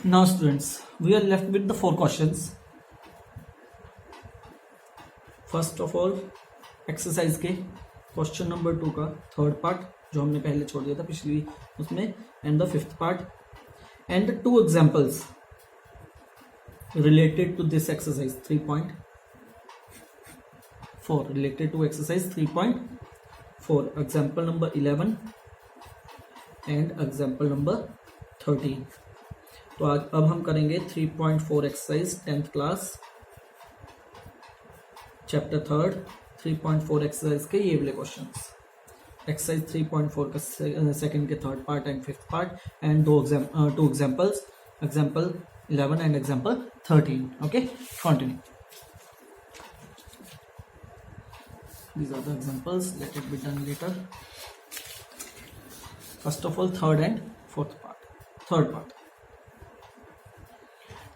Now students, we are left with the 4 questions. First of all, exercise के question number 2 का third part जो हमने पहले छोड़ दिया था पिछली उसमें, and the fifth part and 2 examples related to this exercise 3.4 related to exercise 3.4 example number 11 and example number 13. तो आज अब हम करेंगे 3.4 exercise 10th class chapter 3 3.4 exercise के ये वाले क्वेश्चंस. एक्सरसाइज 3.4 का सेकंड के third part and fifth part and 2 examples, example 11 and example 13. Okay, continue. These are the examples. Let it be done later. First of all, third and fourth part.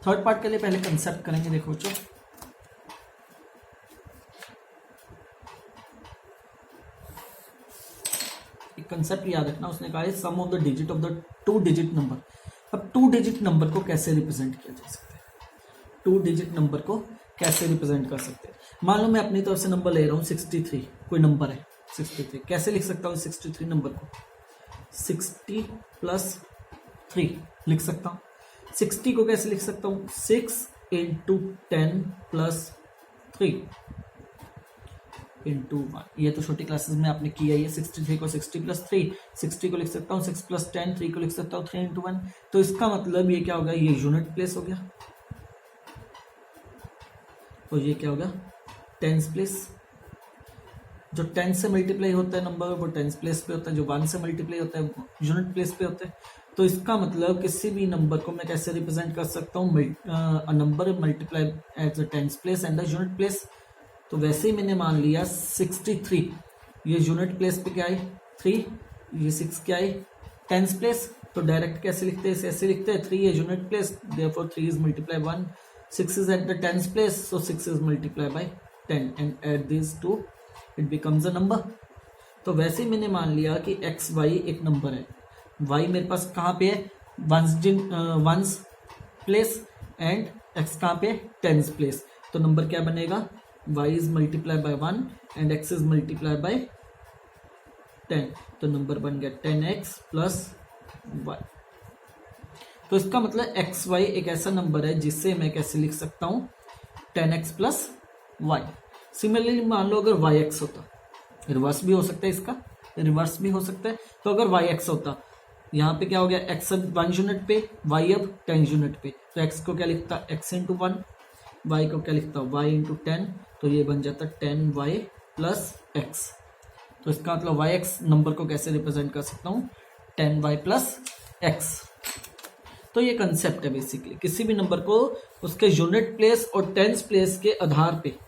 Third part के लिए पहले concept करेंगे. देखो बच्चों, एक concept याद रखना. उसने कहा है sum of the digit of the 2 digit number. अब 2 डिजिट नंबर को कैसे रिप्रेजेंट किया जा सकता है? 2 डिजिट नंबर को कैसे रिप्रेजेंट कर सकते हैं? मान लो मैं अपनी तरफ से नंबर ले रहा हूं 63. कोई नंबर है 63. कैसे लिख सकता हूं 63 नंबर को? 60 + 3 लिख सकता हूं. 60 को कैसे लिख सकता हूं? 6 × 10 + 3 × 1. ये तो छोटी क्लासेस में आपने किया है. 63 को 60 + 3, 60 को लिख सकता हूँ 6 + 10, 3 को लिख सकता हूँ 3 × 1. तो इसका मतलब ये क्या होगा? ये यूनिट प्लेस हो गया. और ये क्या होगा? Tens place. जो 10 से मल्टीप्लाई होता है नंबर वो टेंस प्लेस पे होता है. जो 1 से मल्टीप्लाई होता है वो यूनिट प्लेस पे होता है. तो इसका मतलब किसी भी नंबर को मैं कैसे रिप्रेजेंट कर सकता हूँ? Number multiply as a tens place and the unit place. तो वैसे ही मैंने मान लिया 63 ये यूनिट प्लेस पे क्या है 3, ये 6 क्या है टेंस प्लेस. तो डायरेक्ट कैसे लिखते हैं? ऐसे लिखते हैं 3 है unit place, therefore 3 is multiply 1, 6 is at the tens place, so 6 is multiply by 10 and add this to it becomes a number. तो वैसे ही मैंने मान लिया कि एक्स वाई एक नंबर है. वाई मेरे पास कहाँ पे है? वंस प्लेस एंड एक्स कहाँ पे? Tens place. तो नंबर क्या बनेगा? y is multiplied by 1 and x is multiplied by 10. तो नंबर बन गया 10x + y. तो इसका मतलब xy एक ऐसा नंबर है जिससे मैं कैसे लिख सकता हूं? 10x + y. सिमिलरली मान लो अगर yx होता, रिवर्स भी हो सकता है, इसका रिवर्स भी हो सकता है. तो अगर yx होता, यहाँ पे क्या हो गया? x अब 1 यूनिट पे, y अब 10 यूनिट पे. तो x को क्या लिखता? x × 1, y को क्या लिखता? y × 10. तो ये बन जाता 10y + x. तो इसका मतलब yx नंबर को कैसे रिप्रेजेंट कर सकता हूँ? 10y + x. तो ये कंसेप्ट है बेसिकली. किसी भी नंबर को उसके यूनिट प्लेस और टेंस प्लेस के आधार पे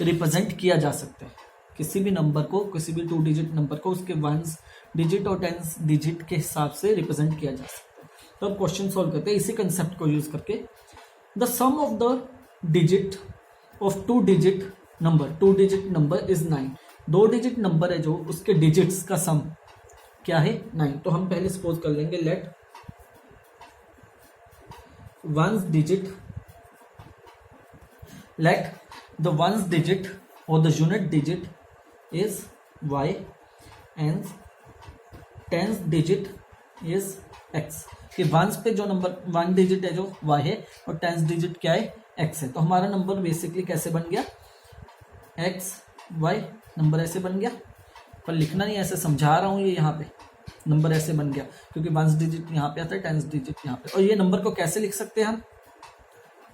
रिप्रेजेंट किया जा सकता है. किसी भी नंबर को, किसी भी 2 डिजिट नंबर को उसके 1 डिजिट और 10 डिजिट के हिसाब से रिप्रेजेंट किया जा सकता है. तो अब क्वेश्चन सॉल्व करते हैं इसी कंसेप्ट को यूज करके. The sum of the digit of 2 digit number, 2 digit number is 9. 2 digit number है जो उसके डिजिट्स का सम क्या है? 9. तो हम पहले सपोज कर लेंगे लेट द वंस डिजिट और the unit digit is y and tens digit is x. कि वंस पे जो नंबर 1 डिजिट है जो y है और टेंस डिजिट क्या है? x है. तो हमारा नंबर बेसिकली कैसे बन गया? x y नंबर ऐसे बन गया. पर लिखना नहीं, ऐसे समझा रहा हूँ. ये यहाँ पे नंबर ऐसे बन गया क्योंकि 1 डिजिट यहाँ पे आता है, 10 डिजिट यहाँ पे. और ये नंबर को कैसे लिख सकते हैं हम?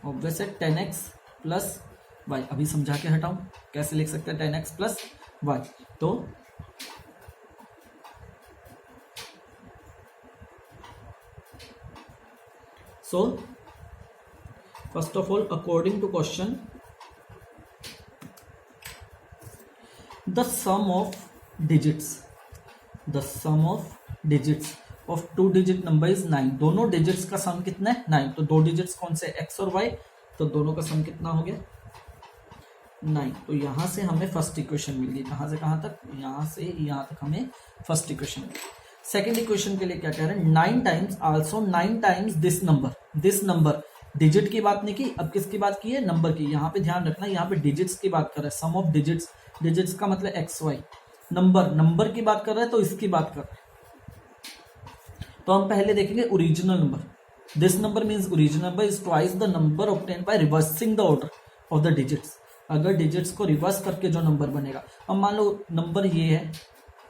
ऑब्वियस है 10x + y. अभी समझा के हटाऊं कैसे लिख सकते हैं 10x + y. तो so first of all, according to question, the sum of digits of 2 digit number is 9. दोनों डिजिट्स का सम कितना है? 9. तो 2 डिजिट्स कौन से? x और y. तो दोनों का सम कितना हो गया? 9. तो यहां से हमें फर्स्ट इक्वेशन मिल गई. कहां से कहां तक? यहां से यहां तक हमें फर्स्ट इक्वेशन मिल गई. सेकेंड इक्वेशन के लिए क्या कह रहे हैं, 9 times also 9 times this number digit की बात नहीं की, अब किसकी बात की है, नंबर की। यहाँ पे ध्यान रखना, यहाँ पे डिजिट्स की बात कर रहा है, सम ऑफ डिजिट्स, डिजिट्स का मतलब एक्स वाई, नंबर की बात कर रहा है, तो इसकी बात कर रहा है। तो हम पहले देखेंगे original number. This number means original number is twice the number obtained by reversing the order of the digits. अगर डिजिट्स को रिवर्स करके जो नंबर बनेगा, अब मान लो नंबर ये है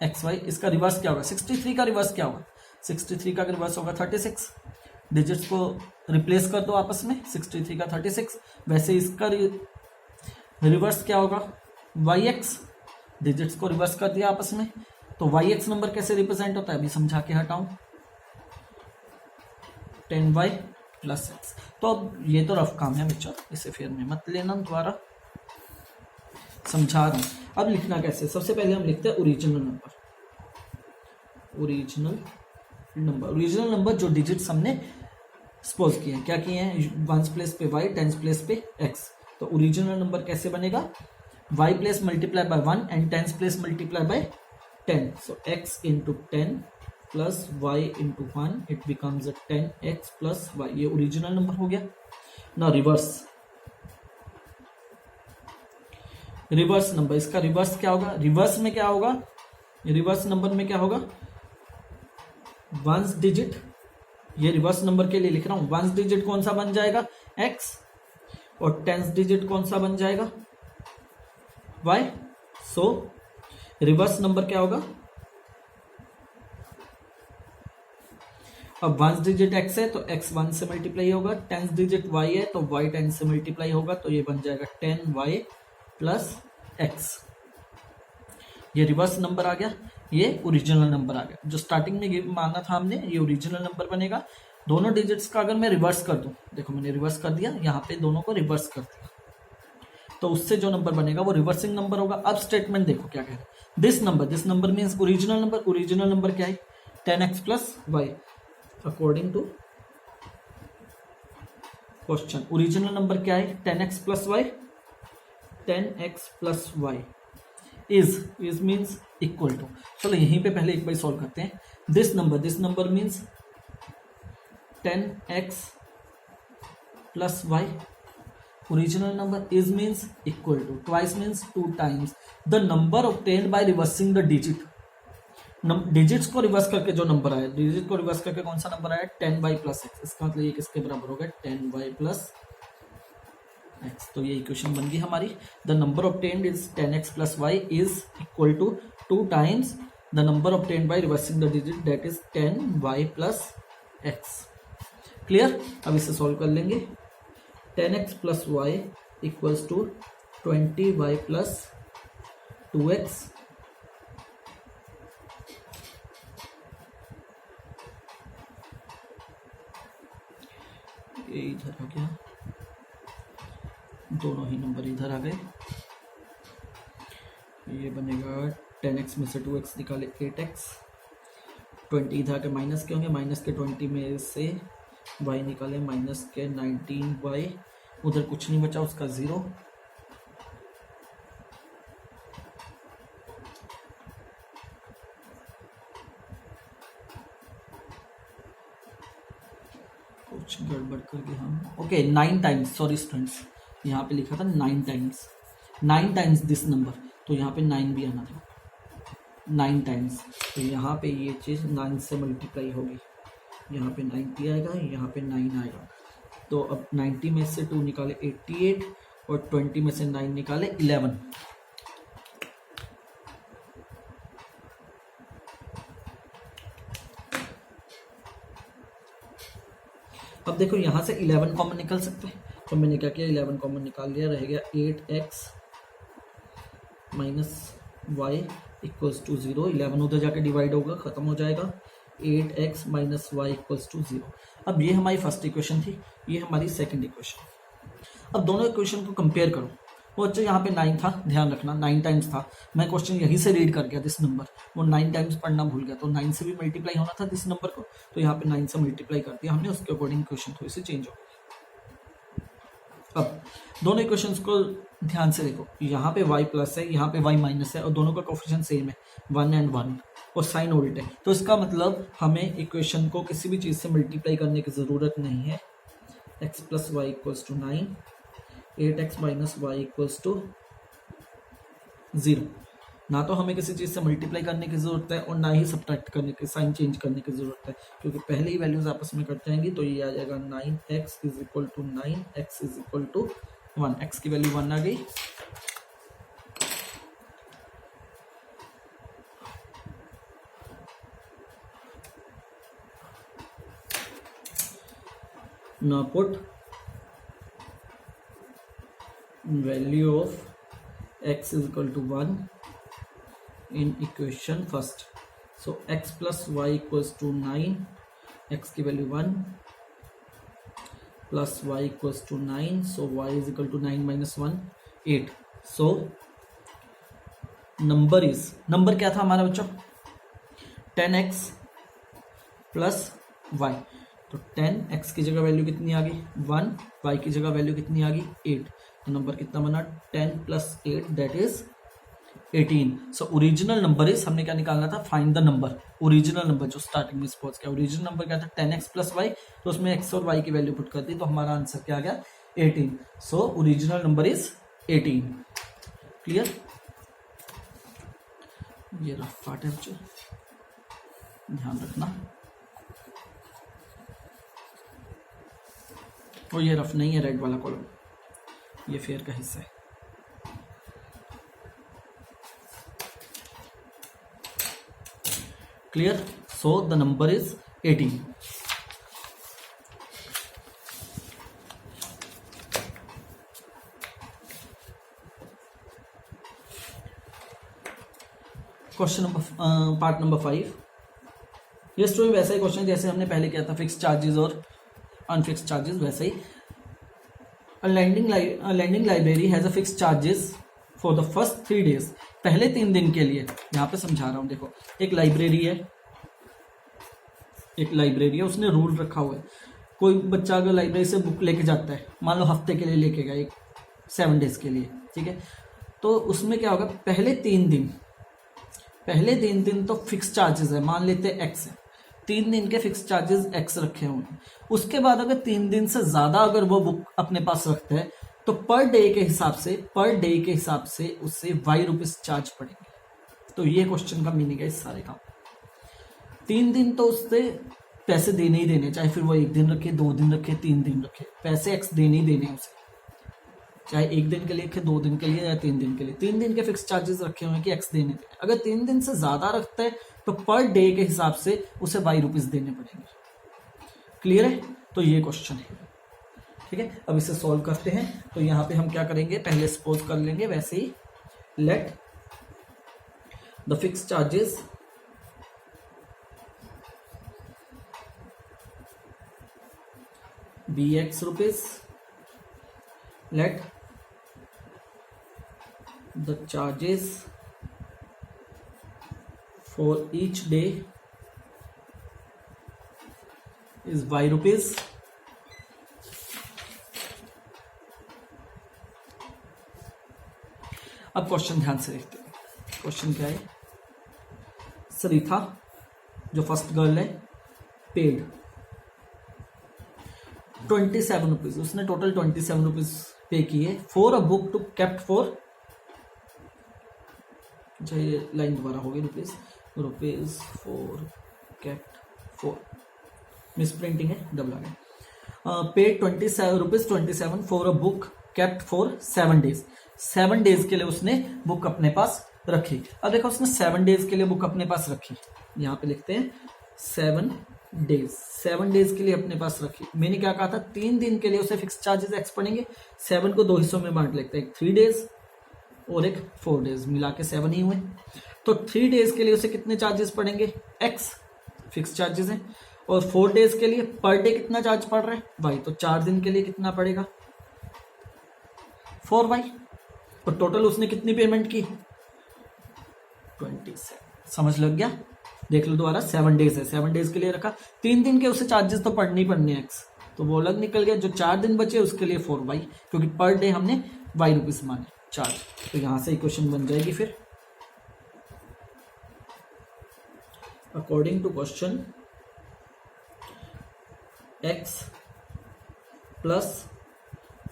एक्स वाई, इसका रिवर्स क्या होगा, 63 का रिवर्स क्या होगा, 63 का रिवर्स होगा 36। डिजिट्स को रिप्लेस कर दो आपस में, 63 का 36। वैसे इसका रिवर्स क्या होगा, वाई एक्स, डिजिट्स को रिवर्स कर दिया आपस में, तो वाई एक्स नंबर कैसे रिप्रेजेंट होता है, अभी समझा के हटाऊं, 10y प्लस एक्स। तो अब ये तो रफ काम है बच्चा, इसे फिर में मत लेना, द्वारा समझा रहा हूं। अब लिखना कैसे, सबसे पहले हम लिखते हैं ओरिजिनल नंबर जो डिजिट्स हमने सपोज किए हैं, क्या किए हैं, वंस प्लेस पे y, टेंस प्लेस पे x। तो ओरिजिनल नंबर कैसे बनेगा, y place multiply by 1 and tens place multiply by 10, so x into 10 plus y into 1, it becomes 10x plus y, ये ओरिजिनल नंबर हो गया ना। रिवर्स नंबर, इसका रिवर्स क्या होगा, रिवर्स नंबर में क्या होगा, वंस डिजिट, ये रिवर्स नंबर के लिए लिख रहा हूं, वंस डिजिट कौन सा बन जाएगा, x, और टेंस डिजिट कौन सा बन जाएगा, y। सो रिवर्स नंबर क्या होगा, अब वंस डिजिट x है तो x 1 से मल्टीप्लाई होगा, टेंस डिजिट y है तो y 10 से मल्टीप्लाई होगा, तो ये बन जाएगा 10y प्लस x। ये रिवर्स नंबर आ गया, ये ओरिजिनल नंबर आ गया। जो स्टार्टिंग में माना था हमने, ये ओरिजिनल नंबर बनेगा। दोनों डिजिट्स का अगर मैं रिवर्स कर दूं, देखो मैंने रिवर्स कर दिया, यहाँ पे दोनों को रिवर्स कर दिया, तो उससे जो नंबर बनेगा वो रिवर्सिंग नंबर होगा। अब स्टेटमेंट देखो क्या कह रहे हैं, this number means original number क्या है, 10x plus y. According to question original number क्या है, 10x plus y, 10x plus y is means equal to, चलो यहीं पे पहले एक बार सॉल्व करते हैं। This number means 10x plus y, original number is means equal to, twice means 2 times the number obtained by reversing the digit. Digits को reverse करके जो नंबर आया, डिजिट को रिवर्स करके कौन सा नंबर आया, 10y प्लस एक्स, इसका मतलब ये किसके बराबर होगा, 10y प्लस एक्स। तो ये इक्वेशन बन गई हमारी, the number obtained is 10x plus y is equal to 2 times the number obtained by reversing the digit, that is 10y plus x. Clear, अब इसे सॉल्व कर लेंगे। 10x plus y equals to 20y plus 2x, ये इधर आ गया, दोनों ही number इधर आ गए। ये बनेगा 10x में से 2x निकाले 8x, 20 इधर के माइनस के होंगे, माइनस के 20 में से y निकाले माइनस के 19y, उधर कुछ नहीं बचा, उसका 0। कुछ गड़बड़ करके हम ओके 9 टाइम्स, सॉरी स्टूडेंट्स, यहाँ पे लिखा था 9 टाइम्स दिस नंबर, तो यहाँ पे 9 भी आना था, 9 टाइम्स। तो यहाँ पे ये चीज़ 9 से मल्टीप्लाई होगी, यहाँ पे 90 आएगा, यहाँ पे 9 आएगा। तो अब 90 में से 2 निकाले 88 और 20 में से 9 निकाले 11। अब देखो यहाँ से 11 कॉमन निकल सकते हैं, तो मैंने क्या किया, 11 कॉमन निकाल लिया, रह गया 8x minus y equals to 0। 11 उधर जाके डिवाइड होगा, खत्म हो जाएगा, 8x minus y equals to 0। अब ये हमारी फर्स्ट इक्वेशन थी, ये हमारी सेकंड इक्वेशन। अब दोनों इक्वेशन को कंपेयर करो। वो अच्छा यहाँ पे 9 था, ध्यान रखना 9 टाइम्स था, मैं क्वेश्चन यहीं से रीड कर गया दिस नंबर, वो 9 टाइम्स पढ़ना भूल गया, तो 9 से भी मल्टीप्लाई होना था दिस नंबर को, तो यहाँ पे 9 से मल्टीप्लाई कर दिया हमने, उसके अकॉर्डिंग क्वेश्चन थोड़ी सी चेंज हो। अब दोनों इक्वेशंस को ध्यान से देखो, यहाँ पे y प्लस है, यहाँ पे y माइनस है, और दोनों का कोफिशिएंट सेम है 1 and 1, और साइन उल्ट है, तो इसका मतलब हमें इक्वेशन को किसी भी चीज़ से मल्टीप्लाई करने की ज़रूरत नहीं है। x plus y equals to 9, 8x minus y equals to 0। ना तो हमें किसी चीज़ से मल्टीप्लाई करने की ज़रूरत है और ना ही सब्ट्रैक्ट करने की, साइन चेंज करने की ज़रूरत है, क्योंकि पहले ही वैल्यूज आपस में कट जाएंगी। तो ये आ जाएगा 9x is equal to 9, x is equal to 1, x की वैल्यू 1 आ गई। Now put value of x is equal to 1 in equation first. So x plus y equals to 9, x की value 1 plus y equals to 9, so y is equal to 9 minus 1, 8. So number क्या था हमारा बच्चों, 10x plus y। तो 10x की जगह value कितनी आ गई 1, y की जगह वैल्यू कितनी आ गई 8, तो नंबर कितना बना 10 plus 8 that is 18। So original number is, हमने क्या निकालना था, find the number, original number जो स्टार्टिंग में सपोज किया, ओरिजिनल नंबर क्या था 10x प्लस y, तो उसमें x और y की वैल्यू पुट कर दी, तो हमारा आंसर क्या आ गया 18। So original number is 18। Clear, ये रफ पार्ट है बच्चों, ध्यान रखना। और ये रफ नहीं है, रेड वाला कॉलम, ये फेयर का हिस्सा है। Clear, so the number is 18। Question number part number 5। ये स्टूडेंट वैसा ही क्वेश्चन जैसे हमने पहले किया था, फिक्स चार्जेस और अनफिक्स चार्जेस, वैसे ही। Lending library has a fix charges for the first 3 days, पहले 3 दिन के लिए। यहाँ पे समझा रहा हूँ, देखो एक लाइब्रेरी है, उसने रूल रखा हुआ है, कोई बच्चा अगर लाइब्रेरी से बुक लेके जाता है, मान लो हफ्ते के लिए लेके गया, 7 days के लिए, ठीक है, तो उसमें क्या होगा, पहले 3 दिन तो फिक्स चार्जेस है, मान लेते हैं x है, 3 दिन के फिक्स चार्जेस x रखे होंगे। उसके बाद अगर 3 दिन से ज्यादा अगर वो बुक अपने पास रखते हैं, तो पर डे के हिसाब से उससे y रुपीज चार्ज पड़ेंगे। तो ये क्वेश्चन का मीनिंग है इस सारे का। 3 दिन तो उससे पैसे देने ही देने, चाहे फिर वो 1 दिन रखे, 2 दिन रखे, 3 दिन रखे, पैसे x देने ही देने उसे, चाहे 1 दिन के लिए रखे, 2 दिन के लिए या 3 दिन के लिए। 3 दिन के फिक्स चार्जेस रखे हुए हैं कि x देने देने। अगर 3 दिन से ज्यादा रखता है तो पर डे के हिसाब से उसे y रुपीज देने पड़ेंगे। क्लियर है, तो ये क्वेश्चन है, ठीक है। अब इसे सॉल्व करते हैं। तो यहां पे हम क्या करेंगे, पहले सपोज कर लेंगे वैसे ही, let the fix charges be x rupees, let the charges for each day is y rupees. अब क्वेश्चन ध्यान से देखते हैं। क्वेश्चन क्या है, सरिता जो फर्स्ट गर्ल है, पेड 27 रुपीज, उसने टोटल 27 रुपीज पे किए for a book to kept for, ये लाइन दोबारा होगी, rupees for kept for, miss printing है, डबल आ गया। Paid 27 for a book kept for 7 days, 7 days के लिए उसने बुक अपने पास रखी। अब देखो उसने 7 days के लिए बुक अपने पास रखी, यहाँ पे लिखते हैं 7 days के लिए अपने पास रखी। मैंने क्या कहा था, 3 दिन के लिए उसे फिक्स चार्जेस एक्स पड़ेंगे। 7 को 2 हिस्सों में बांट लेते हैं, एक 3 days और एक 4 days, मिला के 7 ही हुए। तो 3 days के लिए उसे कितने चार्जेस पड़ेंगे, एक्स फिक्स चार्जेस हैं, और 4 days के लिए पर डे कितना चार्ज पड़ रहा है, वाई, तो 4 दिन के लिए कितना पड़ेगा 4y। और टोटल उसने कितनी पेमेंट की 27। समझ लग गया, देख लो दोबारा, 7 days है, 7 days के लिए रखा, 3 दिन के उसे चार्जेस तो पड़ने ही पड़ने एक्स, तो वो अलग निकल गया। जो 4 दिन बचे उसके लिए 4y, क्योंकि पर डे हमने y रुपीज माने चार्ज। तो यहां से इक्वेशन बन जाएगी फिर according to question x plus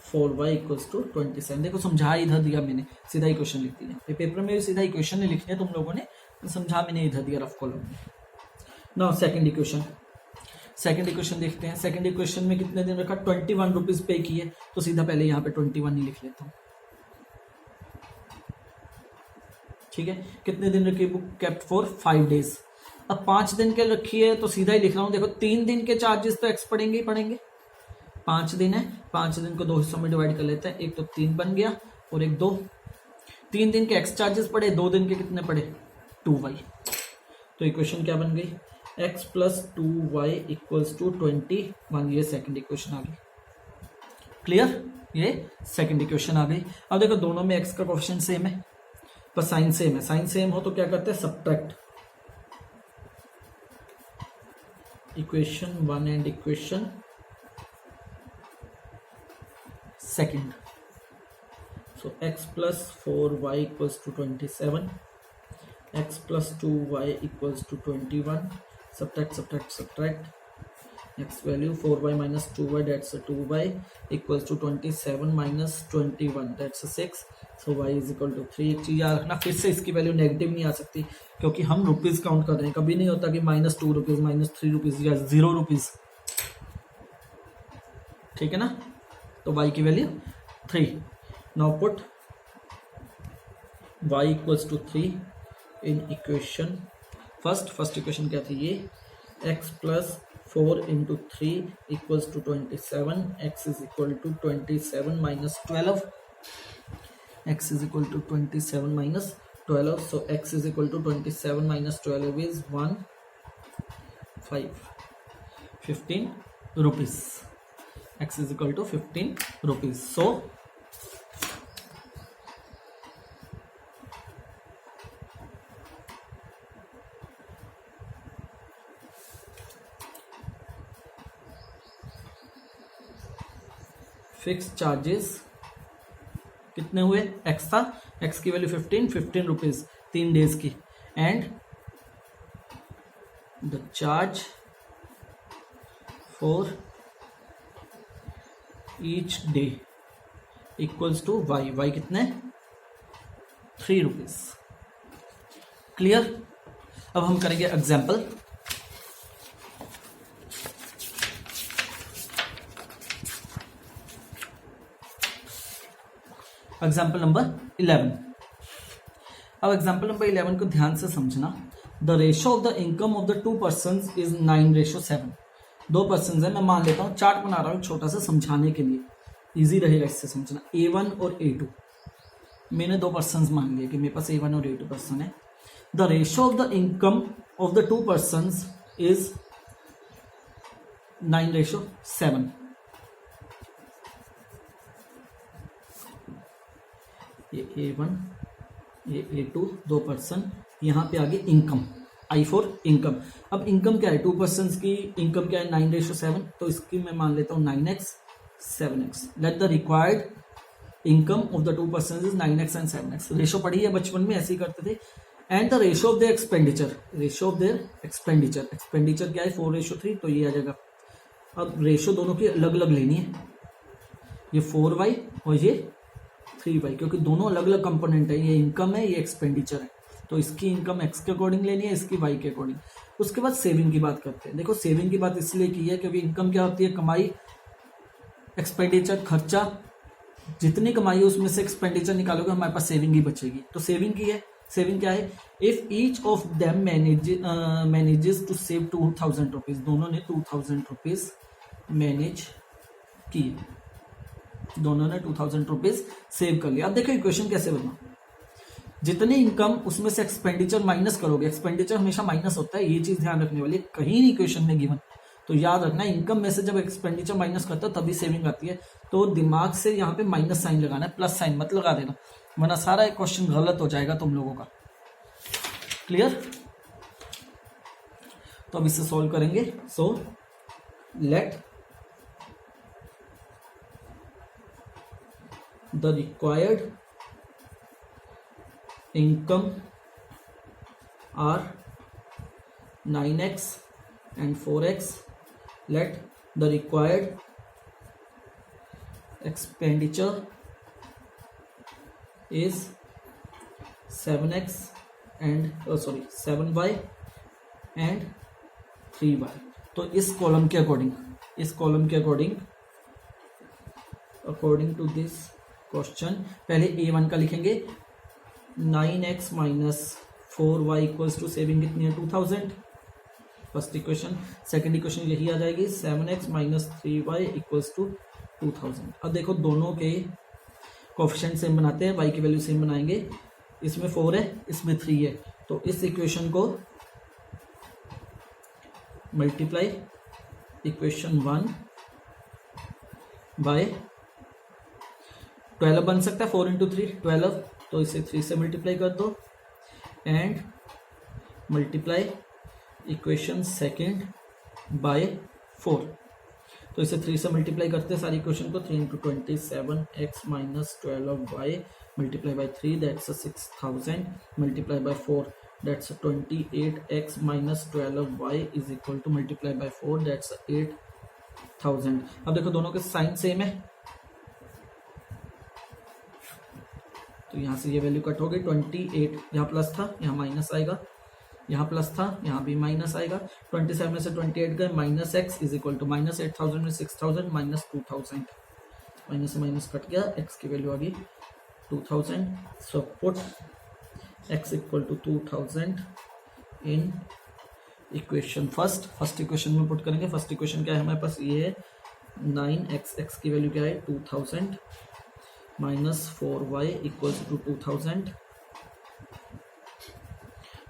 4y equals to 27। देखो समझा इधर दिया मैंने, सीधा ही क्वेश्चन लिख दिया। ये पेपर में भी सीधा ही क्वेश्चन नहीं लिखने तुम लोगों ने, तो समझा मैंने इधर दिया रफ कॉलम में। Now second equation, second equation देखते हैं। सेकंड इक्वेशन में कितने दिन रखा, 21 रुपीज पे किए, तो सीधा पहले यहाँ पे 21 ही लिख लेता हूँ। ठीक है, कितने दिन रखी बुक, केप्ट फॉर 5 डेज। अब 5 दिन के रखी है तो सीधा ही लिख रहा हूँ। देखो 3 दिन के चार्जेस तो एक्स पड़ेंगे ही पड़ेंगे, 5 दिन है, 5 दिन को 2 हिस्सों में डिवाइड कर लेते हैं। एक तो 3 बन गया और एक 2। 3 दिन के एक्स चार्जेस पड़े, 2 दिन के कितने पड़े, 2y। तो इक्वेशन क्या बन गई, x plus 2y equals to 21। ये सेकंड इक्वेशन आ गई। क्लियर, ये सेकंड इक्वेशन आ गई। अब देखो दोनों में x का कोएफिशिएंट सेम है, पर साइन सेम है। साइन सेम हो तो क्या करते हैं, subtract equation 1 and equation second. So x plus 4y equals to 27, x plus 2y equals to 21, subtract subtract subtract, x value 4y minus 2y that's 2y equals to 27 minus 21 that's 6। So y is equal to 3। एक चीज याद रखना, फिर से इसकी value negative नहीं आ सकती, क्योंकि हम रुपीज काउंट कर रहे हैं। कभी नहीं होता कि -2 रुपीज, -3 रुपीज या 0 रुपीज। ठीक है ना, तो y की value 3। Now put y equals to 3 in equation first equation क्या थी ये, x plus 4 into 3 equals to 27, x is equal to 27 minus 12, x is equal to 27 minus 12, so x is equal to 27 minus 12 is 15 rupees, x is equal to 15 rupees. So fix charges कितने हुए, x था, x की value 15 rupees 3 days की, and the charge for each day equals to y कितने, 3 rupees. Clear. अब हम करेंगे example. Example number 11। अब एग्जाम्पल नंबर 11 को ध्यान से समझना। The ratio of the income of the 2 persons is 9:7। 2 person है, मैं मान लेता हूँ, चार्ट बना रहा हूँ छोटा सा समझाने के लिए, इजी रहेगा इससे समझना। A1 और A2 मैंने 2 पर्सन मान लिए कि मेरे पास A1 और A2 पर्सन है। The ratio of the income of the 2 persons is 9:7। ये A1 ये A2 2 पर्सन, यहाँ पे आगे इनकम, I फॉर इनकम। अब इनकम क्या है, 2 पर्सन की इनकम क्या है, 9:7, तो इसकी मैं मान लेता हूँ 9x 7x। Late the required income of the 2 person is 9x and 7x। Ratio पढ़ी है बचपन में, ऐसे ही करते थे। And the ratio of their expenditure, ratio of their expenditure, expenditure क्या है 4:3, तो ये आ जाएगा। अब रेशो दोनों की अलग अलग लेनी है, ये 4y और ये 3y, क्योंकि दोनों अलग अलग कंपोनेंट है, ये इनकम है ये एक्सपेंडिचर है, तो इसकी इनकम x के अकॉर्डिंग लेनी है, इसकी y के अकॉर्डिंग। उसके बाद सेविंग की बात करते हैं। देखो सेविंग की बात इसलिए की है क्योंकि इनकम क्या होती है, कमाई, एक्सपेंडिचर खर्चा, जितनी कमाई है उसमें से एक्सपेंडिचर निकालोगे हमारे पास सेविंग ही बचेगी। तो सेविंग की है, सेविंग क्या है, if each of them manages to save 2000 rupees, दोनों ने 2000 रुपीज मैनेज किए, दोनों ने 2000 रुपीज सेव कर लिया। अब देखो इक्वेशन कैसे बना, जितनी इनकम उसमें से एक्सपेंडिचर माइनस करोगे, एक्सपेंडिचर हमेशा माइनस होता है, ये चीज ध्यान रखने वाली, कहीं नहीं इक्वेशन में गिवन, तो याद रखना इनकम में से जब एक्सपेंडिचर माइनस करता है तभी सेविंग आती है। तो दिमाग से यहाँ पे माइनस साइन लगाना है, प्लस साइन मत लगा देना, वरना सारा क्वेश्चन गलत हो जाएगा तुम लोगों का। क्लियर। तो अब इसे सॉल्व करेंगे। So let the required income are 9x and 4x. Let the required expenditure is 7x and 7y and 3y. तो इस कॉलम के अकॉर्डिंग टू दिस क्वेश्चन पहले A1 का लिखेंगे 9x minus 4y equals to saving कितनी है 2000 first equation. Second equation यही आ जाएगी 7x minus 3y equals to 2000। अब देखो दोनों के कोफिशिएंट सेम बनाते हैं, y की वैल्यू सेम बनाएंगे। इसमें 4 है इसमें 3 है, तो इस इक्वेशन को मल्टीप्लाई इक्वेशन 1 बाय 12 बन सकता है, 4 इंटू 3 12, तो इसे 3 से मल्टीप्लाई कर दो and multiply equation second by 4। तो इसे 3 से मल्टीप्लाई करते हैं सारी इक्वेशन को, 3 into 27x minus 12y multiply by 3 that's 6000 multiply by 4 that's 28x minus 12y is equal to multiply by 4 that's 8000। अब देखो दोनों के साइन सेम है, तो यहां से ये वैल्यू कट हो गई। 28 यहाँ प्लस था यहाँ माइनस आएगा, यहाँ प्लस था यहाँ भी माइनस आएगा। 27 में से 28 गए, minus x is equal to minus 8000 में 6000 माइनस 2000, माइनस से माइनस कट गया, एक्स की वैल्यू आ गई 2000। So put x equal to 2000 in equation first equation में पुट करेंगे। फर्स्ट इक्वेशन क्या है हमारे पास, ये है 9x, एक्स की वैल्यू क्या है 2000 माइनस 4y इक्वल्स टू 2000,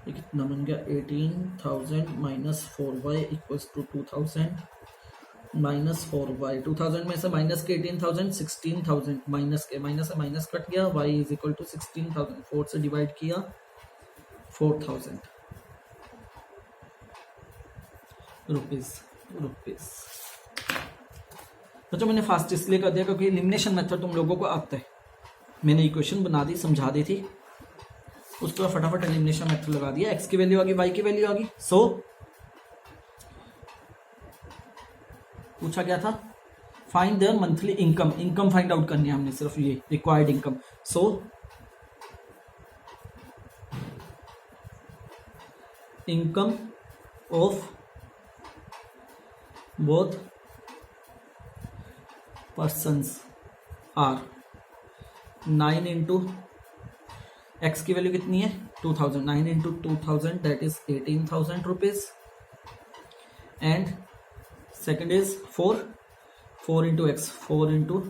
ये कितना बन गया 18000 minus 4y equals to 2000 minus 4y। 2000 में से माइनस के 18000 16000 माइनस के माइनस से माइनस कट गया, y इज इक्वल टू 16000, 4 से डिवाइड किया 4000 रुपीज। बच्चों मैंने फास्ट इसलिए कर दिया क्योंकि एलिमिनेशन मेथड तुम लोगों को आता है, मैंने इक्वेशन बना दी समझा दी थी, उसके बाद फटाफट एलिमिनेशन मेथड लगा दिया। एक्स की वैल्यू आ गई, वाई की वैल्यू आ गई। सो पूछा गया था find their monthly income find out करनी है हमने, सिर्फ ये required income. So income of both persons are 9 into x की वैल्यू कितनी है 2000, 9 into 2000 that is 18000 rupees and second is 4 into x, 4 into